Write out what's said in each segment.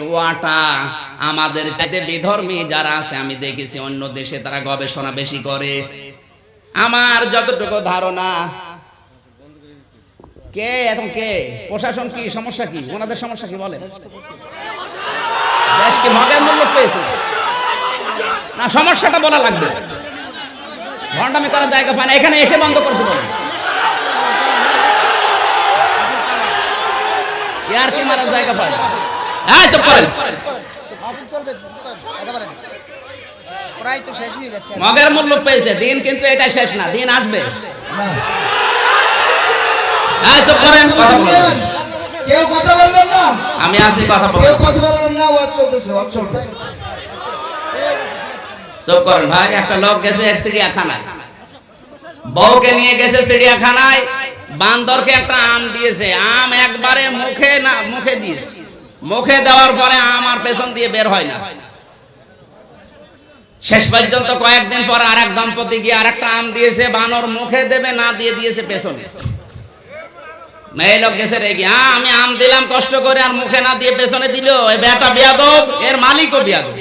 What a আমাদের চাইতে বিধর্মী যারা আছে আমি দেখেছি অন্য দেশে তারা গবেষণা বেশি করে। আমার যতটুকু ধারণা, কে এখন কে প্রশাসন কি সমস্যা কি, ওনাদের সমস্যা কি বলেন? দেশ কি মগের মূল্য পেয়েছে না? সমস্যাটা বলা লাগবে, ভণ্ডামি করার জায়গা পায় না, এখানে এসে বন্ধ করতে বলে। ইয়ার কি মারার জায়গা পায় না। হ্যাঁ চুপ করেন, মগের মূল্য পেয়েছে দিন, কিন্তু এটা শেষ না, দিন আসবে। হ্যাঁ চুপ করেন, কথা বলেন। কেউ কথা বলবেন না, আমি আসি, কথা বলেন। কেউ কথা বলবেন না, ওয়াজ চলতেছে, ওয়াজ চলবে। চুপ করেন ভাই। একটা লোক গেছে এক চিড়িয়াখানায়, বউকে নিয়ে গেছে চিড়িয়াখানায়, বান্দরকে একটা আম দিয়েছে, আম একবারে মুখে না মুখে দিয়েছে, মুখে দেওয়ার পরে আম আর পেছন দিয়ে বের হয় না। শেষ পর্যন্ত কয়েকদিন পর আর এক দম্পতি গিয়ে আর একটা আম দিয়েছে, বানর মুখে দেবে না দিয়ে দিয়েছে পেছনে। মেয়ে লোক গেছে রেগে, আমি আম দিলাম কষ্ট করে আর মুখে না দিয়ে পেছনে দিল, এই বেটা বিয়াদব, এর মালিকও বিয়াদব।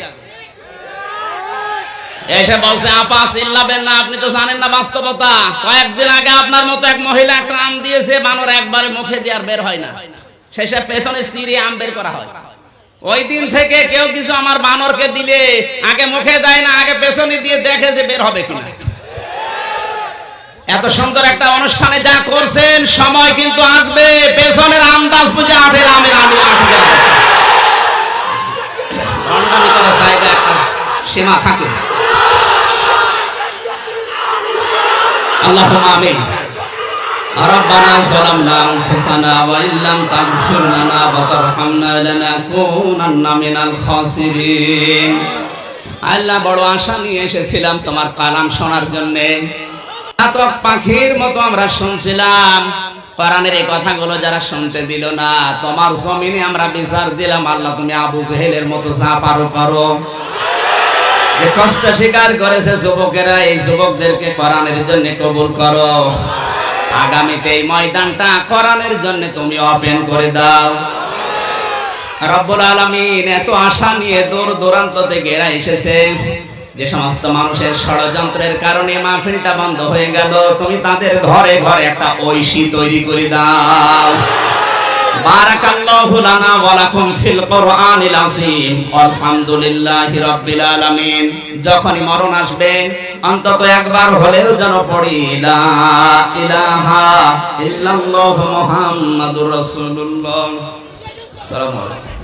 এসে বলছে, আপা চিল্লাবেন না, আপনি তো জানেন না বাস্তবতা। কয়েকদিন আগে আপনার মতো এক মহিলা একটা আম দিয়েছে, বানর একবারে মুখে দিয়ে আর বের হয় না, শেষে পেছনে চিরে আম বের করা হয়। ওই দিন থেকে কেউ কিছু আমার বানরকে দিলে আগে মুখে দেয় না, আগে পেছনে দিয়ে দেখে যে বের হবে কিনা। এত সুন্দর একটা অনুষ্ঠানে যা করছেন, সময় কিন্তু আসবে পেছনের আন্দাজ বুঝে আঠের আমের আমি আঠে ভণ্ডামি করার জায়গা একটা সীমা থাকে। আল্লাহুম্মা আমিন। রব্বানা যালামনা আনফুসানা ওয়া ইল্লাম তাগফির লানা ওয়া তারহামনা লানাকুনান্না মিনাল খাসিরিন। আল্লাহ, বড় আশা নিয়ে এসেছিলাম তোমার কালাম শোনার জন্য, চাতক পাখির মতো আমরা শুনছিলাম। কোরআনের এই কথাগুলো যারা শুনতে দিল না, তোমার জমিনে আমরা বিচার দিলাম। আল্লাহ, তুমি আবু জেহেলের মতো যা পারো পারো। যে কষ্ট স্বীকার করেছে যুবকেরা, এই যুবকদেরকে কোরআনের জন্য কবুল করো। আগামীতে এই ময়দানটা কোরআনের জন্য তুমি ওপেন করে দাও। রব্বুল আলামিন এত আশা নিয়ে দূর দূরান্ত থেকে এরা এসেছে, যে সমস্ত মানুষের ষড়যন্ত্রের কারণে মাহফিলটা বন্ধ হয়ে গেল, তুমি তাদের ঘরে ঘরে একটা ঐশী তৈরি করে দাও। বারাকাল্লাহু লানা ওয়া লাকুম ফিল কোরআনিল আযীম। আলহামদুলিল্লাহি রাব্বিল আলামিন। যখনই মরণ আসবে অন্তত একবার হলেও যেন পড়ি লা ইলাহা ইল্লাল্লাহু মুহাম্মাদুর রাসূলুল্লাহ। আসসালামু আলাইকুম।